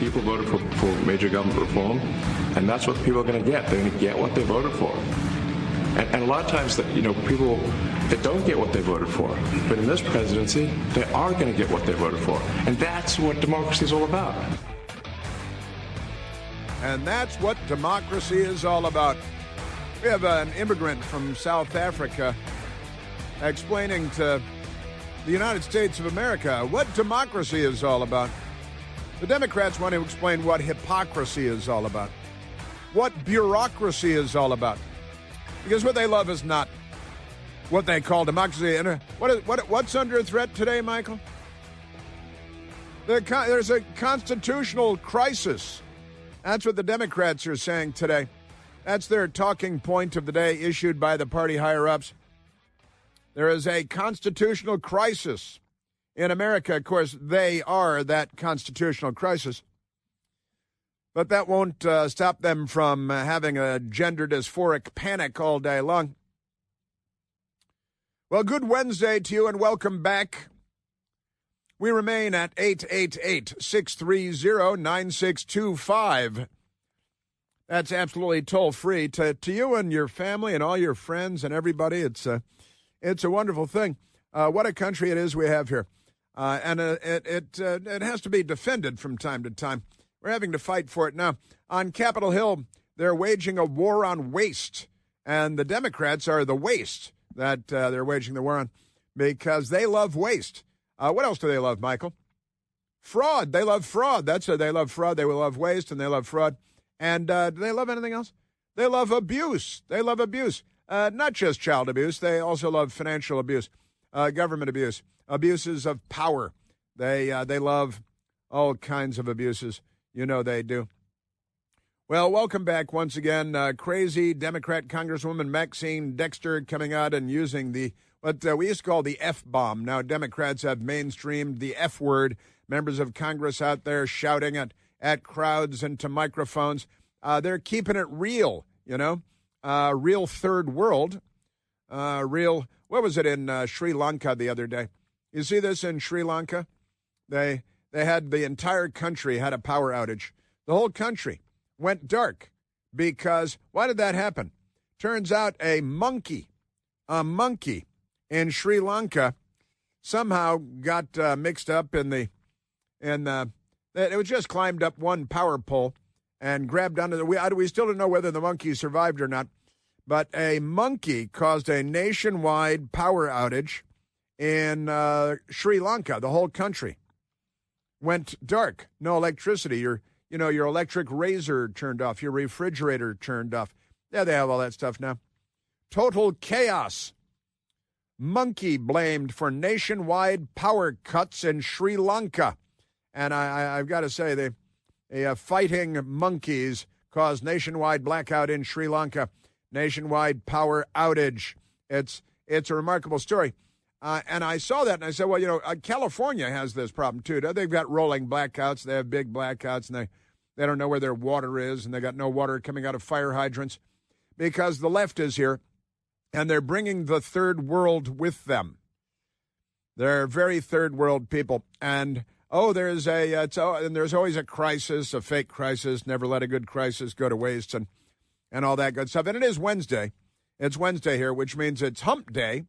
people voted for major government reform, and that's what people are going to get. They're going to get what they voted for. And a lot of times, people that don't get what they voted for, but in this presidency, they are going to get what they voted for. And that's what democracy is all about. And that's what democracy is all about. We have an immigrant from South Africa explaining to the United States of America what democracy is all about. The Democrats want to explain what hypocrisy is all about, what bureaucracy is all about. Because what they love is not what they call democracy. And what's under threat today, Michael? There's a constitutional crisis. That's what the Democrats are saying today. That's their talking point of the day issued by the party higher-ups. There is a constitutional crisis in America. Of course, they are that constitutional crisis. But that won't stop them from having a gender dysphoric panic all day long. Well, good Wednesday to you and welcome back. We remain at 888-630-9625. That's absolutely toll-free to you and your family and all your friends and everybody. It's a wonderful thing. What a country it is we have here. And it has to be defended from time to time. We're having to fight for it now. On Capitol Hill, they're waging a war on waste. And the Democrats are the waste that they're waging the war on because they love waste. What else do they love, Michael? Fraud. They love fraud. That's it. They love fraud. They will love waste, and they love fraud. And do they love anything else? They love abuse. They love abuse. Not just child abuse. They also love financial abuse, government abuse, abuses of power. They love all kinds of abuses. You know they do. Well, welcome back once again. Crazy Democrat Congresswoman Maxine Dexter coming out and using what we used to call the F-bomb. Now Democrats have mainstreamed the F word. Members of Congress out there shouting at crowds and to microphones. They're keeping it real, real third world. What was it in Sri Lanka the other day? You see this in Sri Lanka? They had the entire country had a power outage. The whole country went dark because why did that happen? Turns out a monkey in Sri Lanka somehow got mixed up it was just climbed up one power pole and grabbed onto we still don't know whether the monkey survived or not, but a monkey caused a nationwide power outage in Sri Lanka. The whole country went dark. No electricity. Your electric razor turned off. Your refrigerator turned off. Yeah, they have all that stuff now. Total chaos. Monkey blamed for nationwide power cuts in Sri Lanka. And I've got to say, the fighting monkeys caused nationwide blackout in Sri Lanka. Nationwide power outage. It's a remarkable story. And I saw that, and I said, well, California has this problem, too. They've got rolling blackouts. They have big blackouts, and they don't know where their water is, and they got no water coming out of fire hydrants because the left is here, and they're bringing the third world with them. They're very third world people. And, there's always a crisis, a fake crisis. Never let a good crisis go to waste and all that good stuff. And it is Wednesday. It's Wednesday here, which means it's hump day.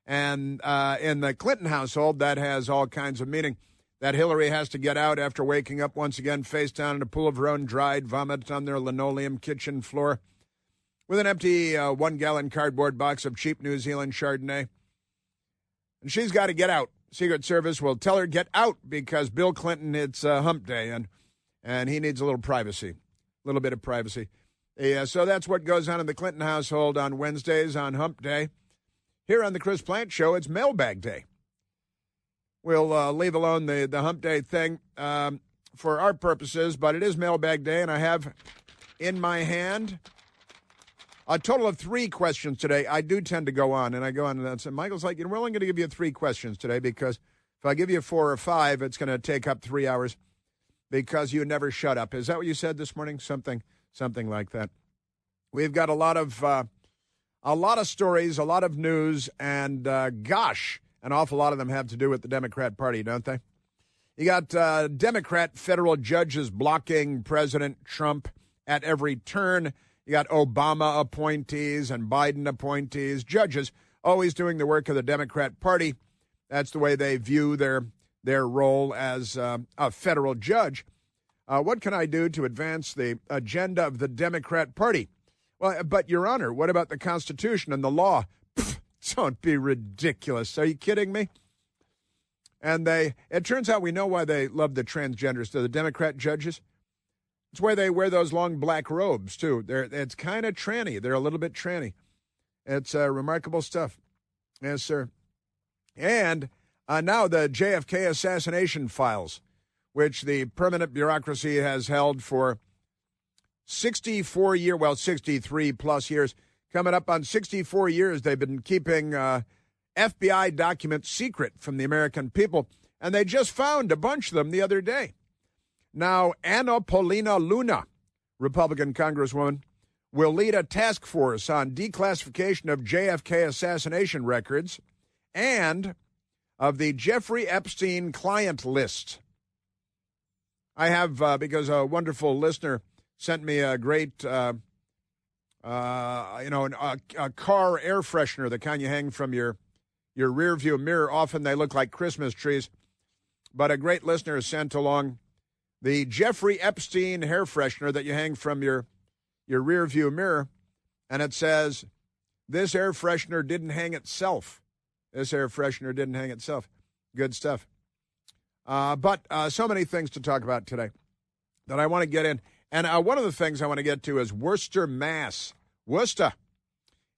And in the Clinton household, that has all kinds of meaning. That Hillary has to get out after waking up once again face down in a pool of her own dried vomit on their linoleum kitchen floor with an empty 1-gallon cardboard box of cheap New Zealand Chardonnay. And she's got to get out. Secret Service will tell her get out because Bill Clinton, it's hump day, and he needs a little privacy, a little bit of privacy. Yeah, so that's what goes on in the Clinton household on Wednesdays on hump day. Here on the Chris Plant Show, it's mailbag day. We'll leave alone the hump day thing for our purposes, but it is mailbag day, and I have in my hand a total of 3 questions today. I do tend to go on, and I go on, and Michael's like, we're only going to give you 3 questions today because if I give you 4 or 5, it's going to take up 3 hours because you never shut up. Is that what you said this morning? Something like that. We've got a lot of stories, a lot of news, and gosh, an awful lot of them have to do with the Democrat Party, don't they? You got Democrat federal judges blocking President Trump at every turn. You got Obama appointees and Biden appointees, judges always doing the work of the Democrat Party. That's the way they view their role as a federal judge. What can I do to advance the agenda of the Democrat Party? Well, but, Your Honor, what about the Constitution and the law? Pfft, don't be ridiculous. Are you kidding me? And it turns out we know why they love the transgenders, the Democrat judges. It's why they wear those long black robes, too. It's kind of tranny. They're a little bit tranny. It's remarkable stuff. Yes, sir. And now the JFK assassination files, which the permanent bureaucracy has held for 63 plus years. Coming up on 64 years, they've been keeping FBI documents secret from the American people, and they just found a bunch of them the other day. Now, Anna Paulina Luna, Republican Congresswoman, will lead a task force on declassification of JFK assassination records and of the Jeffrey Epstein client list. I have, because a wonderful listener sent me a great, a car air freshener, the kind you hang from your rear view mirror. Often they look like Christmas trees, but a great listener sent along the Jeffrey Epstein hair freshener that you hang from your rear view mirror, and it says, this air freshener didn't hang itself. This air freshener didn't hang itself. Good stuff. But so many things to talk about today that I want to get in. And one of the things I want to get to is Worcester Mass. Worcester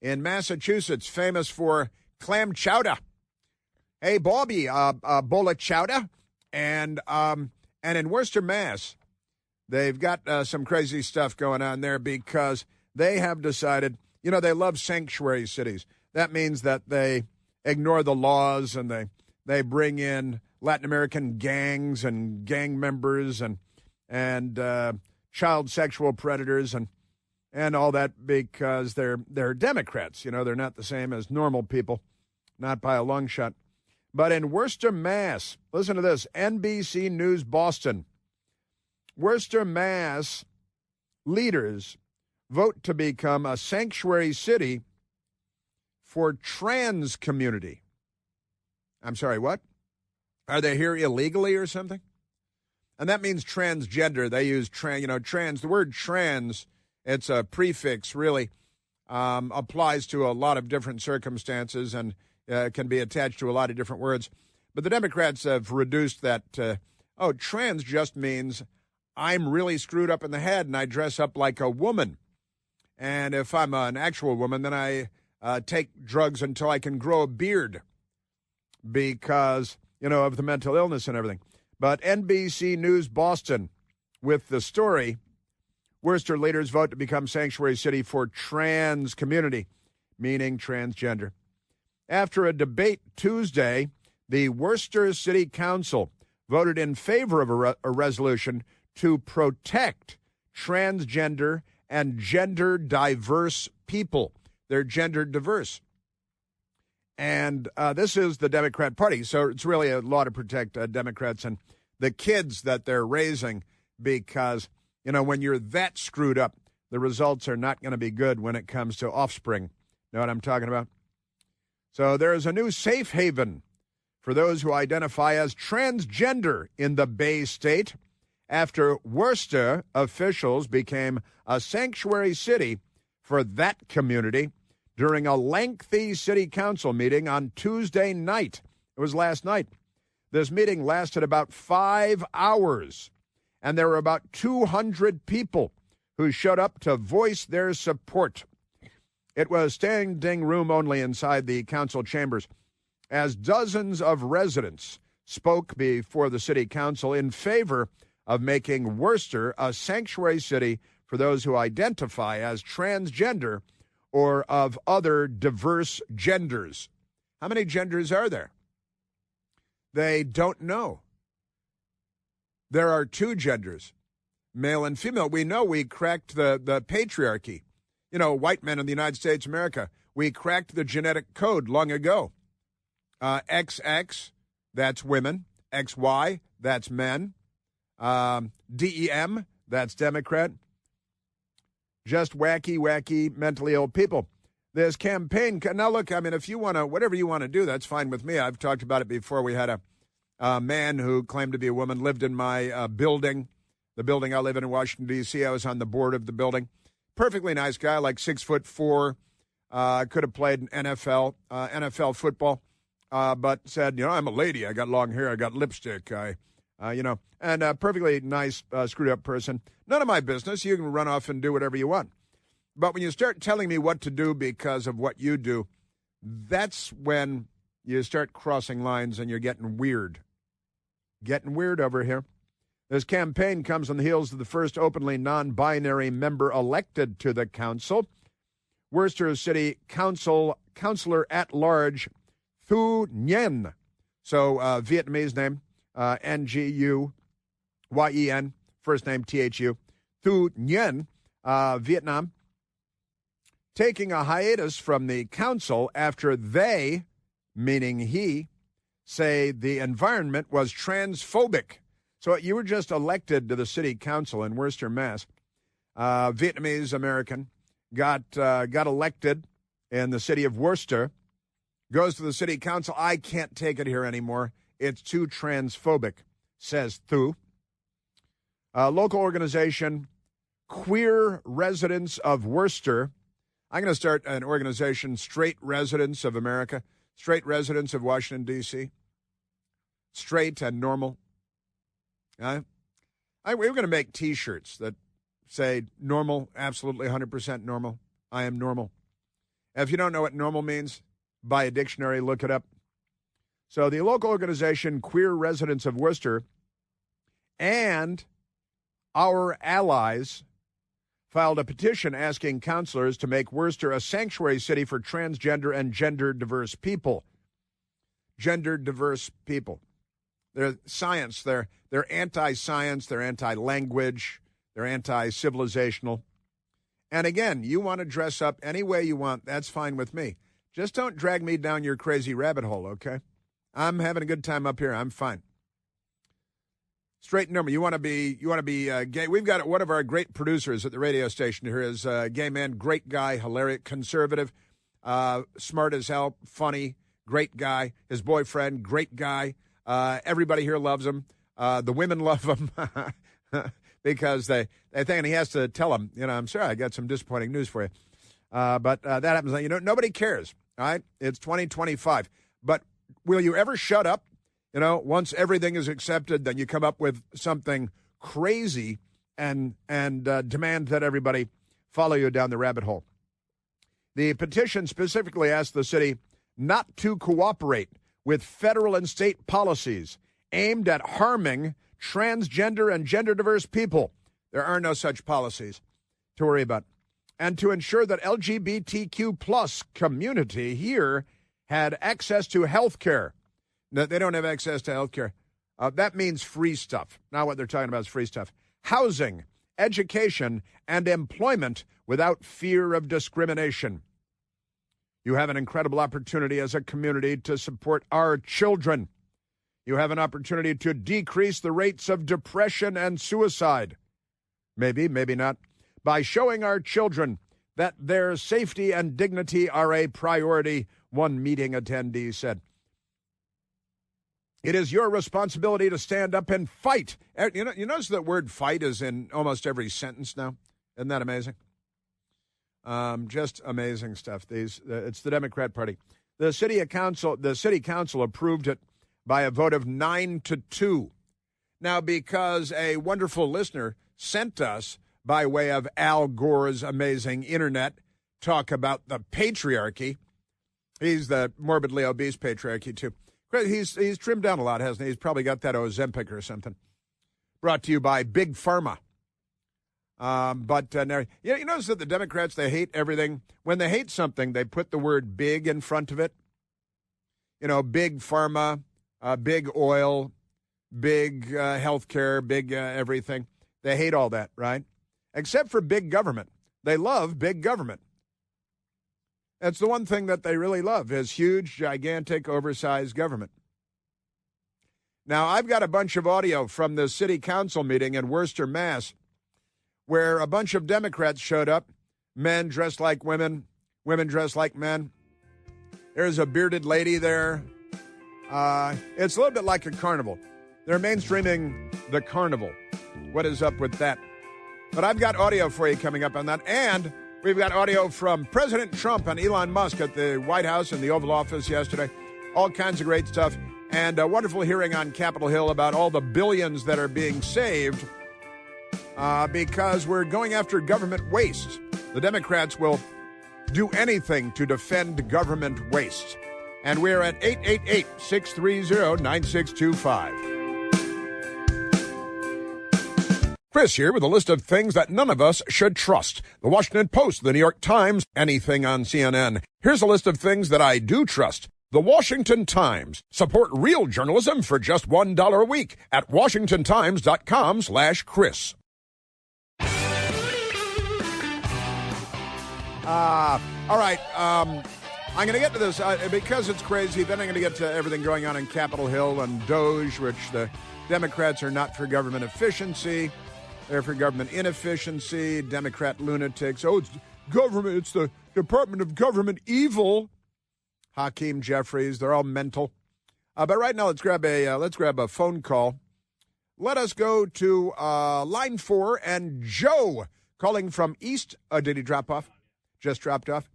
in Massachusetts, famous for clam chowder. Hey, Bobby, a bowl of chowder. And in Worcester, Mass, they've got some crazy stuff going on there because they have decided, they love sanctuary cities. That means that they ignore the laws and they bring in Latin American gangs and gang members and child sexual predators and all that because they're Democrats. They're not the same as normal people, not by a long shot. But in Worcester, Mass, listen to this, NBC News Boston. Worcester, Mass leaders vote to become a sanctuary city for trans community. I'm sorry, what? Are they here illegally or something? And that means transgender. They use trans. The word trans, it's a prefix, really, applies to a lot of different circumstances and can be attached to a lot of different words. But the Democrats have reduced that trans just means I'm really screwed up in the head and I dress up like a woman. And if I'm an actual woman, then I take drugs until I can grow a beard because, of the mental illness and everything. But NBC News Boston with the story, Worcester leaders vote to become sanctuary city for trans community, meaning transgender. After a debate Tuesday, the Worcester City Council voted in favor of a resolution to protect transgender and gender diverse people. They're gender diverse. And this is the Democrat Party, so it's really a law to protect Democrats and the kids that they're raising because, when you're that screwed up, the results are not going to be good when it comes to offspring. Know what I'm talking about? So there is a new safe haven for those who identify as transgender in the Bay State after Worcester officials became a sanctuary city for that community during a lengthy city council meeting on Tuesday night. It was last night. This meeting lasted about 5 hours, and there were about 200 people who showed up to voice their support. It was standing room only inside the council chambers, as dozens of residents spoke before the city council in favor of making Worcester a sanctuary city for those who identify as transgender or of other diverse genders. How many genders are there? They don't know. There are 2 genders, male and female. We know we cracked the patriarchy. White men in the United States of America, we cracked the genetic code long ago. XX, that's women. XY, that's men. DEM, that's Democrat. Just wacky, mentally ill people. This campaign, now look, I mean, if you want to, whatever you want to do, that's fine with me. I've talked about it before. We had a man who claimed to be a woman, lived in my building, the building I live in Washington, D.C. I was on the board of the building. Perfectly nice guy, like 6'4". Could have played NFL football, but said, I'm a lady. I got long hair. I got lipstick. And a perfectly nice, screwed up person. None of my business. You can run off and do whatever you want. But when you start telling me what to do because of what you do, that's when you start crossing lines and you're getting weird. Getting weird over here. This campaign comes on the heels of the first openly non-binary member elected to the council. Worcester City Councilor at Large Thu Nguyen. So Vietnamese name, Nguyen, first name Thu. Thu Nguyen, Vietnam, taking a hiatus from the council after they, meaning he, say the environment was transphobic. So you were just elected to the city council in Worcester, Mass. Vietnamese American got elected in the city of Worcester. Goes to the city council. I can't take it here anymore. It's too transphobic, says Thu. Local organization, Queer Residents of Worcester. I'm going to start an organization, Straight Residents of America, Straight Residents of Washington, D.C. Straight and normal. We're going to make T-shirts that say normal, absolutely 100% normal. I am normal. If you don't know what normal means, buy a dictionary, look it up. So the local organization, Queer Residents of Worcester, and our allies filed a petition asking councilors to make Worcester a sanctuary city for transgender and gender-diverse people. Gender-diverse people. They're science. They're anti-science. They're anti-language. They're anti-civilizational. And again, you want to dress up any way you want. That's fine with me. Just don't drag me down your crazy rabbit hole, okay? I'm having a good time up here. I'm fine. Straight number. You want to be gay? We've got one of our great producers at the radio station here is a gay man, great guy, hilarious, conservative, smart as hell, funny, great guy. His boyfriend, great guy. Everybody here loves him. The women love him because they think, and he has to tell them, I'm sorry, I got some disappointing news for you. But that happens. Nobody cares. All right, it's 2025. But will you ever shut up? Once everything is accepted, then you come up with something crazy and demand that everybody follow you down the rabbit hole. The petition specifically asked the city not to cooperate with federal and state policies aimed at harming transgender and gender-diverse people. There are no such policies to worry about. And to ensure that LGBTQ plus community here had access to health care. No, they don't have access to health care. That means free stuff. Now what they're talking about is free stuff. Housing, education, and employment without fear of discrimination. You have an incredible opportunity as a community to support our children. You have an opportunity to decrease the rates of depression and suicide. Maybe, maybe not. By showing our children that their safety and dignity are a priority, one meeting attendee said. It is your responsibility to stand up and fight. You notice that word fight is in almost every sentence now? Isn't that amazing? Just amazing stuff. It's the Democrat Party. The city council approved it by a vote of 9-2. Now, because a wonderful listener sent us, by way of Al Gore's amazing internet, talk about the patriarchy. He's the morbidly obese patriarchy, too. He's trimmed down a lot, hasn't he? He's probably got that Ozempic or something. Brought to you by Big Pharma. You notice that the Democrats, they hate everything. When they hate something, they put the word big in front of it. Big Pharma, big oil, big health care, big everything. They hate all that, right? Except for big government. They love big government. That's the one thing that they really love is huge, gigantic, oversized government. Now, I've got a bunch of audio from the city council meeting in Worcester, Mass., where a bunch of Democrats showed up, men dressed like women, women dressed like men. There's a bearded lady there. It's a little bit like a carnival. They're mainstreaming the carnival. What is up with that? But I've got audio for you coming up on that. And we've got audio from President Trump and Elon Musk at the White House and the Oval Office yesterday. All kinds of great stuff. And a wonderful hearing on Capitol Hill about all the billions that are being saved because we're going after government waste. The Democrats will do anything to defend government waste. And we're at 888-630-9625. Chris here with a list of things that none of us should trust. The Washington Post, the New York Times, anything on CNN. Here's a list of things that I do trust. The Washington Times. Support real journalism for just $1 a week at washingtontimes.com/Chris. All right. I'm going to get to this because it's crazy. Then I'm going to get to everything going on in Capitol Hill and DOGE, which the Democrats are not for government efficiency. They're for government inefficiency. Democrat lunatics. Oh, it's government. It's the Department of Government Evil. Hakeem Jeffries. They're all mental. But right now, let's grab a phone call. Let us go to line 4 and Joe calling from East. Did he drop off? Just dropped off.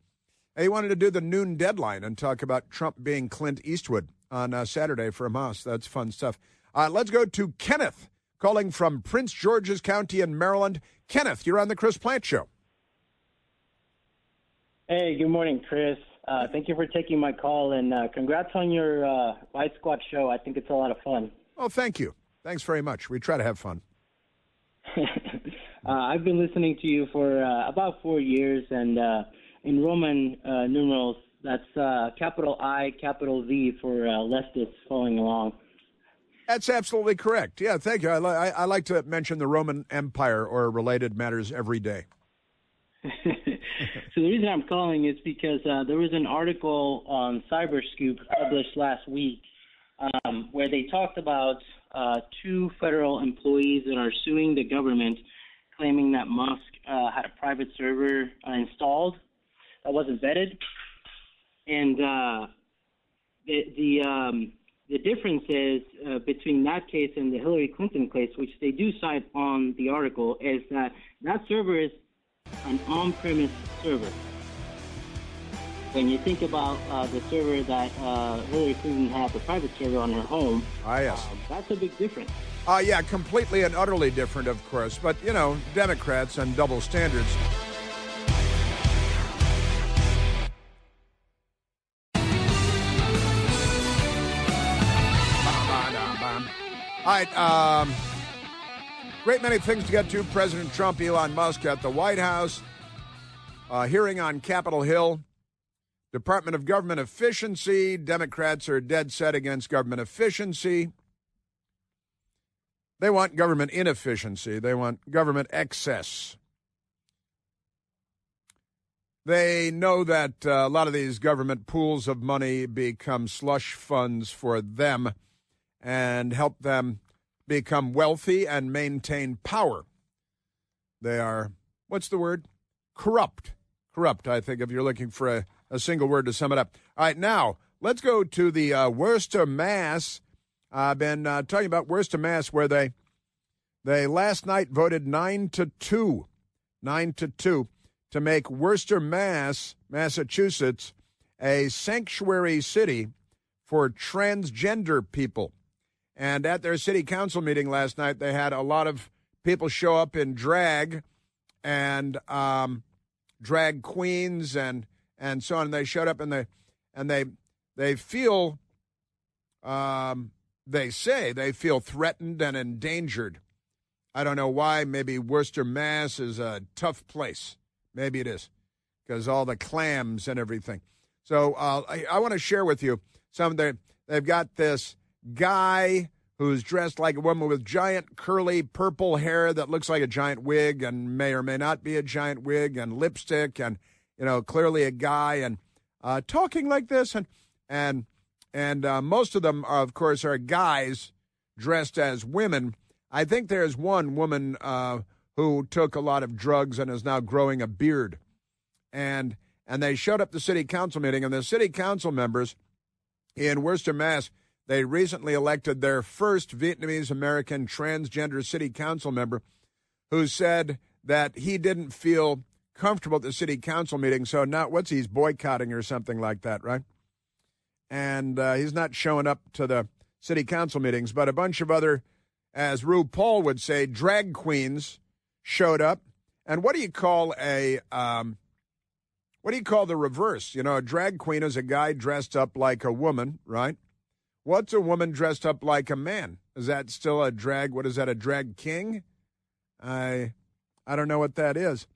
He wanted to do the noon deadline and talk about Trump being Clint Eastwood on Saturday from us. That's fun stuff. Let's go to Kenneth calling from Prince George's County in Maryland. Kenneth, you're on the Chris Plant Show. Hey, good morning, Chris. Thank you for taking my call, and congrats on your White Squad show. I think it's a lot of fun. Oh, thank you. Thanks very much. We try to have fun. I've been listening to you for about 4 years, and in Roman numerals, that's capital I, capital V for leftists following along. That's absolutely correct. Yeah, thank you. I like to mention the Roman Empire or related matters every day. So the reason I'm calling is because there was an article on Cyberscoop published last week where they talked about 2 federal employees that are suing the government, claiming that Musk had a private server installed that wasn't vetted. And the difference is between that case and the Hillary Clinton case, which they do cite on the article, is that server is an on-premise server. When you think about the server that Hillary Clinton had, the private server on her home, yes. That's a big difference. Yeah, completely and utterly different, of course. But, you know, Democrats and double standards. All right, great many things to get to. President Trump, Elon Musk at the White House, hearing on Capitol Hill, Department of Government Efficiency. Democrats are dead set against government efficiency. They want government inefficiency. They want government excess. They know that a lot of these government pools of money become slush funds for them and help them become wealthy and maintain power. They are, what's the word? Corrupt. Corrupt, I think, if you're looking for a single word to sum it up. All right, now, let's go to the Worcester Mass. I've been talking about Worcester Mass, where they last night voted 9-2 to make Worcester Mass, Massachusetts, a sanctuary city for transgender people. And at their city council meeting last night, they had a lot of people show up in drag and drag queens and so on. And they showed up and they feel they say they feel threatened and endangered. I don't know why. Maybe Worcester, Mass is a tough place. Maybe it is because all the clams and everything. So I want to share with you some of their. They've got this guy who's dressed like a woman with giant curly purple hair that looks like a giant wig and may or may not be a giant wig, and lipstick, and clearly a guy, and talking like this, and most of them are, of course, are guys dressed as women. I think there's one woman who took a lot of drugs and is now growing a beard. And they showed up at the city council meeting, and the city council members in Worcester, Mass., they recently elected their first Vietnamese-American transgender city council member who said that he didn't feel comfortable at the city council meeting, so now he's boycotting or something like that, right? And he's not showing up to the city council meetings, but a bunch of other, as RuPaul would say, drag queens showed up. And what do you call the reverse? You know, a drag queen is a guy dressed up like a woman, right? What's a woman dressed up like a man? Is that still a drag? What is that, a drag king? I don't know what that is.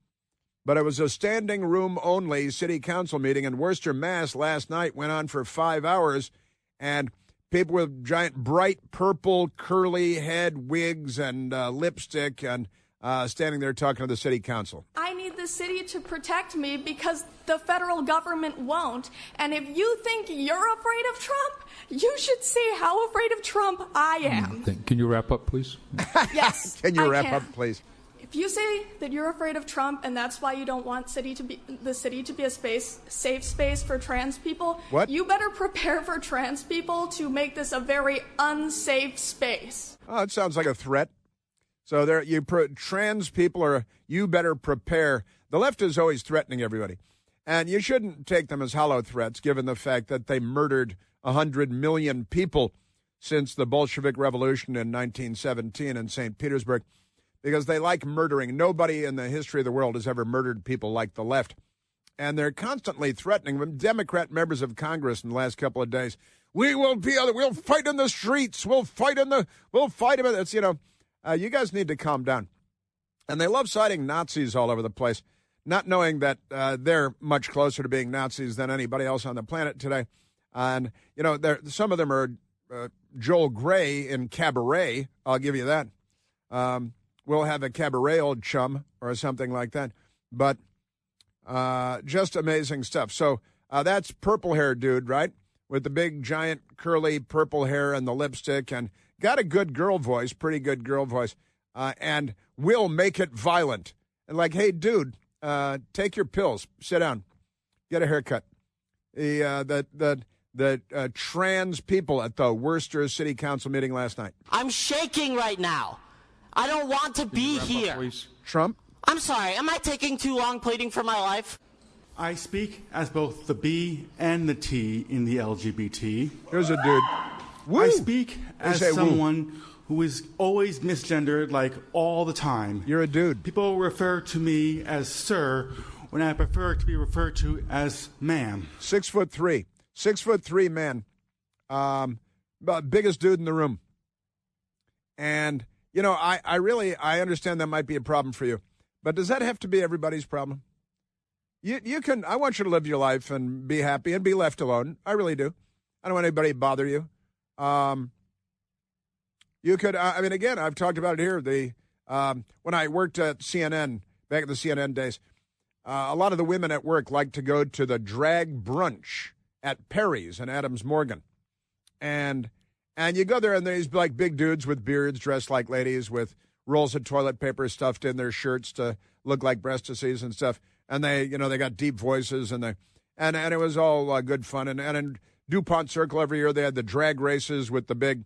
But it was a standing room only city council meeting in Worcester, Mass. Last night, went on for 5 hours, and people with giant bright purple curly head wigs and lipstick and standing there talking to the city council. I need the city to protect me because the federal government won't. And if you think you're afraid of Trump, you should see how afraid of Trump I am. Can you wrap up, please? Yes. Can you wrap up, please? If you say that you're afraid of Trump and that's why you don't want the city to be a safe space for trans people, what? You better prepare for trans people to make this a very unsafe space. Oh, it sounds like a threat. So trans people you better prepare. The left is always threatening everybody. And you shouldn't take them as hollow threats, given the fact that they murdered 100 million people since the Bolshevik Revolution in 1917 in St. Petersburg, because they like murdering. Nobody in the history of the world has ever murdered people like the left. And they're constantly threatening them. Democrat members of Congress in the last couple of days, we'll fight in the streets. We'll fight him. It's, you guys need to calm down. And they love citing Nazis all over the place, not knowing that they're much closer to being Nazis than anybody else on the planet today. And, some of them are Joel Grey in Cabaret. I'll give you that. We'll have a cabaret old chum or something like that. But just amazing stuff. So that's purple hair dude, right? With the big, giant, curly purple hair and the lipstick, and got a good girl voice, pretty good girl voice, and will make it violent. And like, hey, dude, take your pills, sit down, get a haircut. The trans people at the Worcester City Council meeting last night. I'm shaking right now. I don't want to be here. Up, please? Trump? I'm sorry, am I taking too long pleading for my life? I speak as both the B and the T in the LGBT. Here's a dude. Woo! I speak as someone woo. Who is always misgendered, like, all the time. You're a dude. People refer to me as sir when I prefer to be referred to as ma'am. 6'3", 6'3" man, biggest dude in the room. And I understand that might be a problem for you, but does that have to be everybody's problem? You can. I want you to live your life and be happy and be left alone. I really do. I don't want anybody to bother you. You could. Again, I've talked about it here. When I worked at CNN back in the CNN days, a lot of the women at work like to go to the drag brunch at Perry's in Adams Morgan, and you go there and there's like big dudes with beards dressed like ladies with rolls of toilet paper stuffed in their shirts to look like breastises and stuff. And they got deep voices and it was all good fun. And in DuPont Circle every year they had the drag races with the big,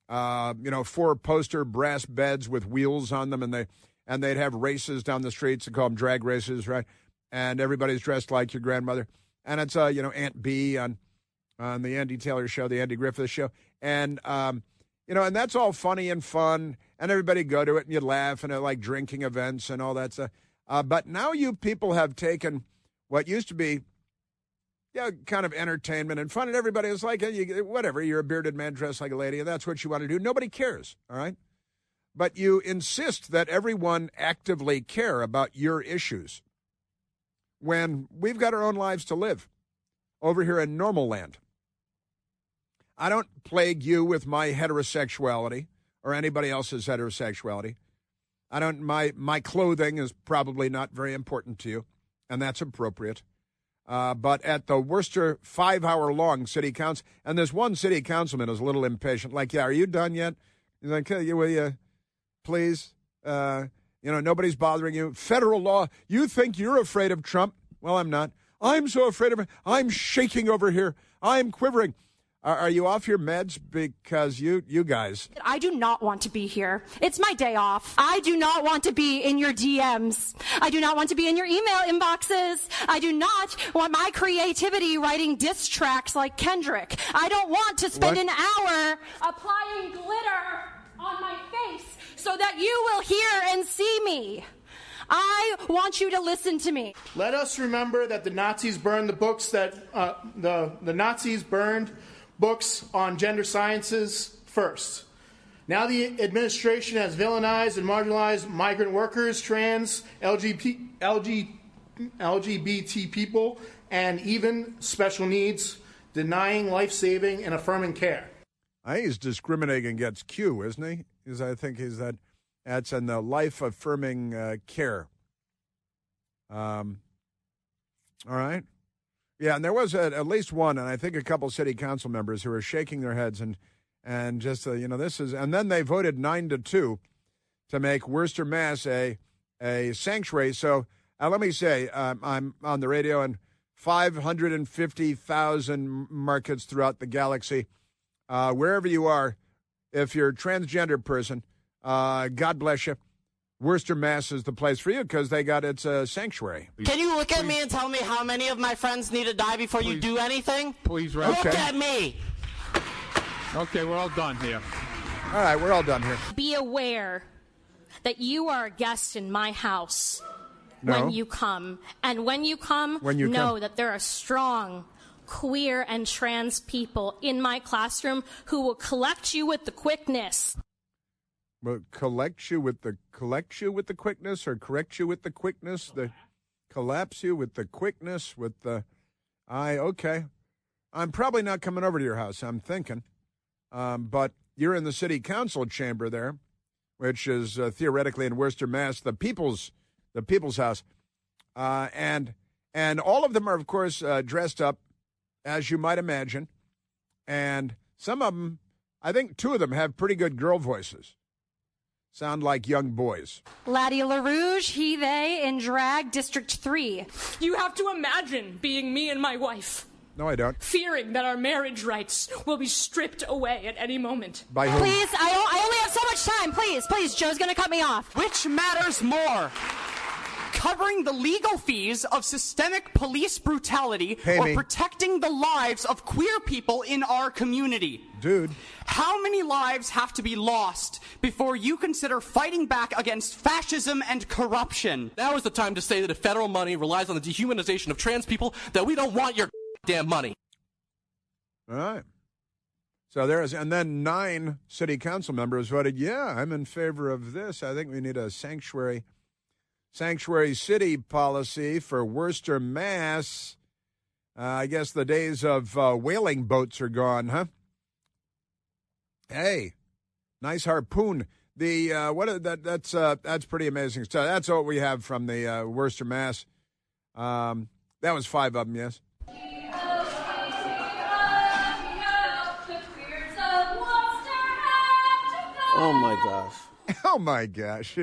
4-poster brass beds with wheels on them, and they'd have races down the streets. They call them drag races, right? And everybody's dressed like your grandmother. And it's Aunt Bee on the Andy Taylor show, the Andy Griffith show, and and that's all funny and fun, and everybody go to it and you laugh, and like drinking events and all that stuff. But now you people have taken what used to be, kind of entertainment and fun, and everybody is like, whatever, you're a bearded man dressed like a lady, and that's what you want to do. Nobody cares, all right? But you insist that everyone actively care about your issues when we've got our own lives to live over here in normal land. I don't plague you with my heterosexuality or anybody else's heterosexuality. I don't. My clothing is probably not very important to you, and that's appropriate. But at the Worcester 5-hour-long city council, and this one city councilman is a little impatient. Like, are you done yet? He's like, "Hey, will you please? Nobody's bothering you. Federal law. You think you're afraid of Trump? Well, I'm not. I'm so afraid of him. I'm shaking over here. I'm quivering." Are you off your meds? Because you guys. I do not want to be here. It's my day off. I do not want to be in your DMs. I do not want to be in your email inboxes. I do not want my creativity writing diss tracks like Kendrick. I don't want to spend an hour applying glitter on my face so that you will hear and see me. I want you to listen to me. Let us remember that the Nazis burned the books that the Nazis burned books on gender sciences first. Now the administration has villainized and marginalized migrant workers, trans, LGBT people, and even special needs, denying life-saving and affirming care. I think he's discriminating against Q, isn't he? I think that's in the life-affirming care. All right. Yeah, and there was at least one, and I think a couple city council members who were shaking their heads and just this is, and then they voted 9-2 to make Worcester, Mass a sanctuary. So let me say, I'm on the radio in 550,000 markets throughout the galaxy. Wherever you are, if you're a transgender person, God bless you. Worcester, Mass is the place for you because they got its sanctuary. Can you look at me and tell me how many of my friends need to die before you do anything? Please, Ralph. Look at me. Okay, we're all done here. All right, we're all done here. Be aware that you are a guest in my house when you come. And when you come, know that there are strong queer and trans people in my classroom who will collect you with the quickness. Well, collect you with the quickness, or correct you with the quickness, collapse you with the quickness, with the okay. I'm probably not coming over to your house, I'm thinking. But you're in the city council chamber there, which is theoretically in Worcester, Mass, the people's house. And all of them are, of course, dressed up, as you might imagine. And some of them, I think two of them have pretty good girl voices. Sound like young boys. Laddie LaRouge, he, they, in drag, District 3. You have to imagine being me and my wife. No, I don't. Fearing that our marriage rights will be stripped away at any moment. By whom? Please, I only have so much time. Please, Joe's going to cut me off. Which matters more? Covering the legal fees of systemic police brutality or protecting the lives of queer people in our community? Dude. How many lives have to be lost before you consider fighting back against fascism and corruption? Now is the time to say that if federal money relies on the dehumanization of trans people, that we don't want your damn money. All right. So there is, and then 9 city council members voted, yeah, I'm in favor of this. I think we need a sanctuary city policy for Worcester, Mass. I guess the days of whaling boats are gone, huh? Hey, nice harpoon. That's pretty amazing stuff. That's what we have from the Worcester, Mass. That was 5 of them, yes. Oh my gosh. Oh my gosh.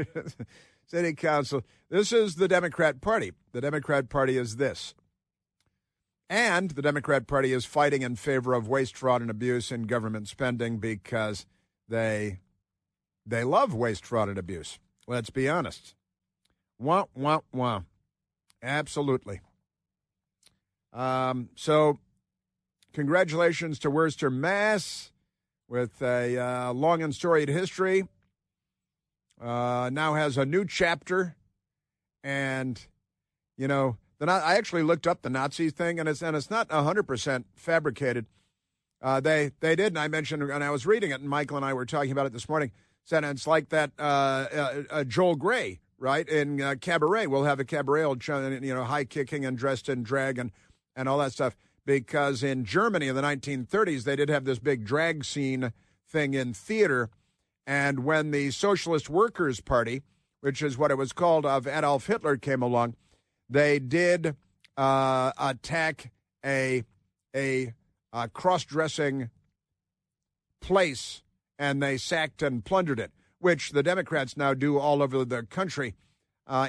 City Council. This is the Democrat Party. The Democrat Party is this. And the Democrat Party is fighting in favor of waste, fraud, and abuse in government spending because they love waste, fraud, and abuse. Let's be honest. Wah, wah, wah. Absolutely. So congratulations to Worcester, Mass, with a long and storied history. Now has a new chapter, and I actually looked up the Nazi thing, and it's not 100% fabricated. They did, and I mentioned, and I was reading it, and Michael and I were talking about it this morning. Said it's like that Joel Grey, right, in Cabaret. We'll have a cabaret, high kicking and dressed in drag and all that stuff. Because in Germany in the 1930s, they did have this big drag scene thing in theater. And when the Socialist Workers' Party, which is what it was called, of Adolf Hitler came along, they did attack a cross-dressing place and they sacked and plundered it, which the Democrats now do all over the country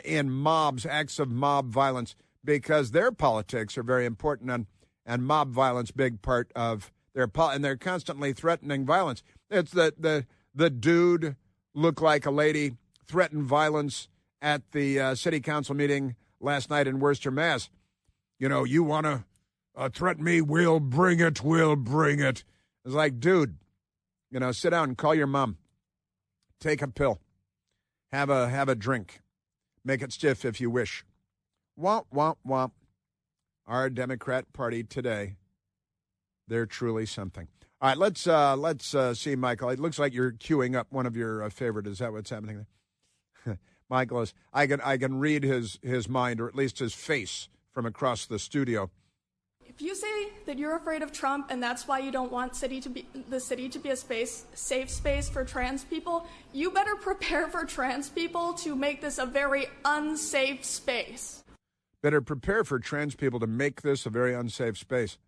in mobs, acts of mob violence, because their politics are very important, and mob violence big part of their and they're constantly threatening violence. It's the dude looked like a lady, threatened violence at the city council meeting last night in Worcester, Mass. You know, you want to threaten me? We'll bring it. We'll bring it. It's like, dude, you know, sit down and call your mom. Take a pill. Have a drink. Make it stiff if you wish. Womp, womp, womp. Our Democrat Party today, they're truly something. All right, let's see, Michael. It looks like you're queuing up one of your favorite. Is that what's happening there? Michael is. I can read his mind, or at least his face, from across the studio. If you say that you're afraid of Trump and that's why you don't want the city to be a safe space for trans people, you better prepare for trans people to make this a very unsafe space. Better prepare for trans people to make this a very unsafe space.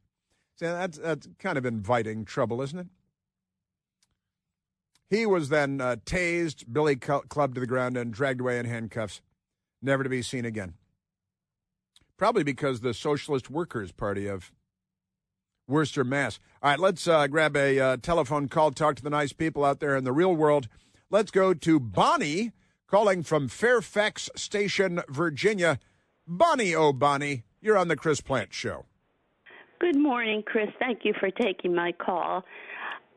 See, that's kind of inviting trouble, isn't it? He was then tased, billy clubbed to the ground, and dragged away in handcuffs, never to be seen again. Probably because the Socialist Workers' Party of Worcester, Mass. All right, let's grab a telephone call, talk to the nice people out there in the real world. Let's go to Bonnie, calling from Fairfax Station, Virginia. Bonnie, oh, Bonnie, you're on the Chris Plant Show. Good morning, Chris. Thank you for taking my call.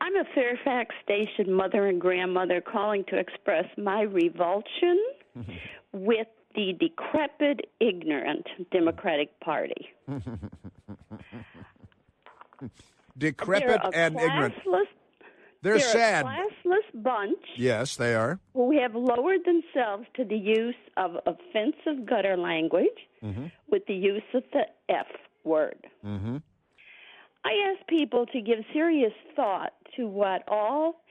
I'm a Fairfax Station mother and grandmother calling to express my revulsion with the decrepit, ignorant Democratic Party. Decrepit and ignorant. They're sad. A classless bunch. Yes, they are. Who have lowered themselves to the use of offensive gutter language with the use of the F word. Mm-hmm. I ask people to give serious thought to what all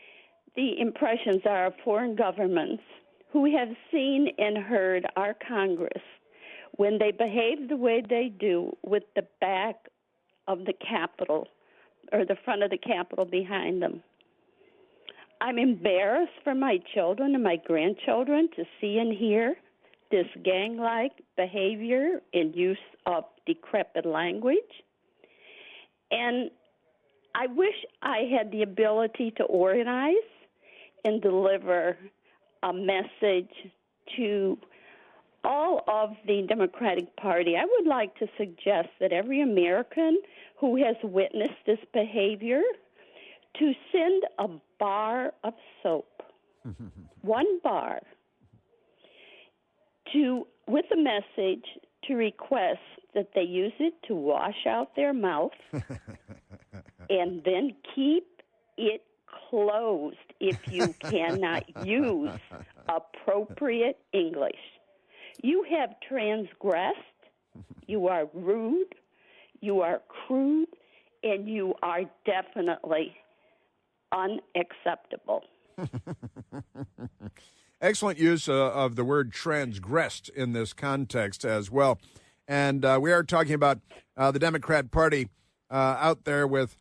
the impressions are of foreign governments who have seen and heard our Congress when they behave the way they do with the back of the Capitol or the front of the Capitol behind them. I'm embarrassed for my children and my grandchildren to see and hear this gang-like behavior and use of decrepit language. And I wish I had the ability to organize and deliver a message to all of the Democratic Party. I would like to suggest that every American who has witnessed this behavior to send a bar of soap, one bar, with a message to request that they use it to wash out their mouth and then keep it closed if you cannot use appropriate English. You have transgressed, you are rude, you are crude, and you are definitely unacceptable. Excellent use of the word transgressed in this context as well. And we are talking about the Democrat Party out there with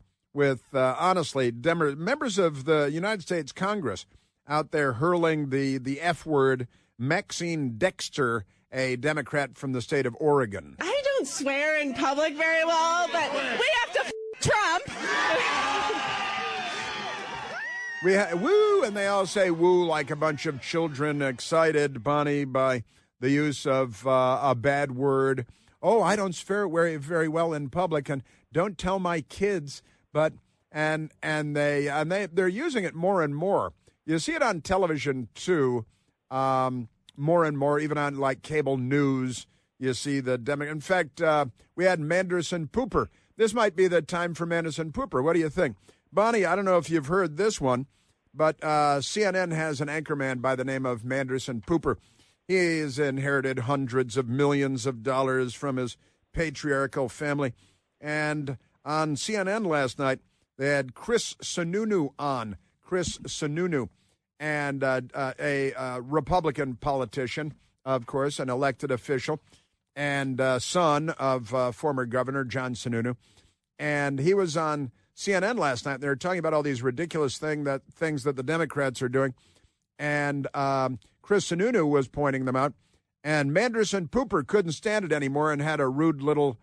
honestly, members of the United States Congress out there hurling the F word. Maxine Dexter, a Democrat from the state of Oregon. I don't swear in public very well, but we have to Trump. Woo, and they all say woo like a bunch of children excited, Bonnie, by the use of a bad word. Oh, I don't swear very well in public, and don't tell my kids. But they're using it more and more. You see it on television too, more and more, even on like cable news. You see the In fact, we had Manderson Pooper. This might be the time for Manderson Pooper. What do you think? Bonnie, I don't know if you've heard this one, but CNN has an anchorman by the name of Manderson Pooper. He's inherited hundreds of millions of dollars from his patriarchal family. And on CNN last night, they had Chris Sununu on. Chris Sununu, and a Republican politician, of course, an elected official, and son of former Governor John Sununu. And he was on CNN last night. They were talking about all these ridiculous things that the Democrats are doing. And Chris Sununu was pointing them out. And Manderson Pooper couldn't stand it anymore and had a rude little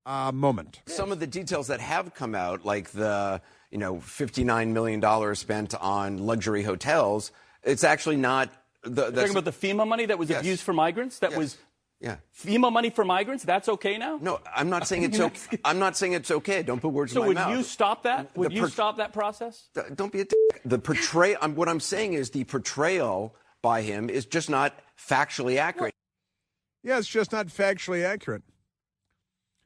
moment. Some of the details that have come out, like the $59 million spent on luxury hotels, it's actually not. You're talking about the FEMA money that was abused for migrants? FEMA money for migrants? That's okay now? No, I'm not saying it's okay. I'm not saying it's okay. Don't put words in my mouth. So would you stop that? Would you stop that process? Don't be a the portrayal. What I'm saying is the portrayal by him is just not factually accurate. Yeah, it's just not factually accurate.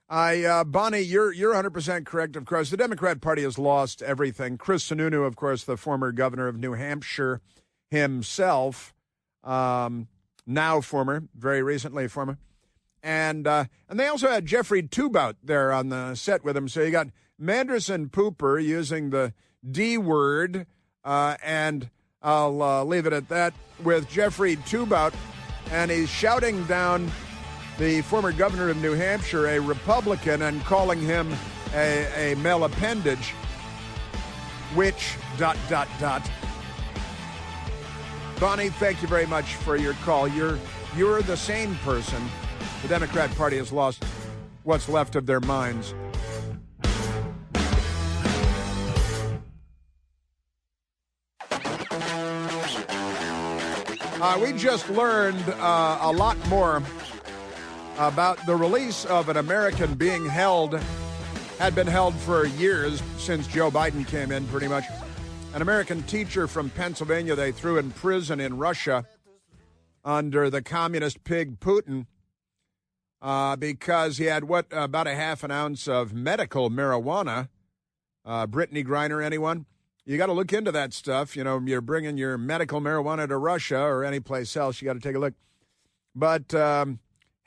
Bonnie, you're 100% correct. Of course, the Democrat Party has lost everything. Chris Sununu, of course, the former governor of New Hampshire himself, now former, very recently former, and they also had Jeffrey Tubout there on the set with him. So you got Manderson Pooper using the D word, and I'll leave it at that, with Jeffrey Tubout, and he's shouting down the former governor of New Hampshire, a Republican, and calling him a male appendage, which ... Bonnie, thank you very much for your call. You're the sane person. The Democrat Party has lost what's left of their minds. We just learned a lot more about the release of an American being held, had been held for years since Joe Biden came in, pretty much. An American teacher from Pennsylvania they threw in prison in Russia under the communist pig Putin because he had, about a half an ounce of medical marijuana. Brittany Griner, anyone? You got to look into that stuff. You're bringing your medical marijuana to Russia or any place else. You got to take a look. But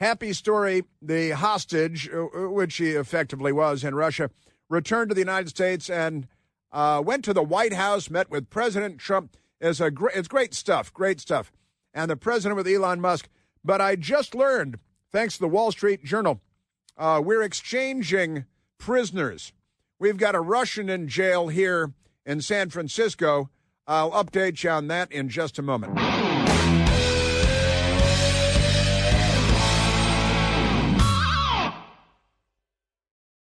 happy story, the hostage, which he effectively was in Russia, returned to the United States and went to the White House, met with President Trump. It's great stuff, great stuff. And the president with Elon Musk. But I just learned, thanks to the Wall Street Journal, we're exchanging prisoners. We've got a Russian in jail here in San Francisco. I'll update you on that in just a moment.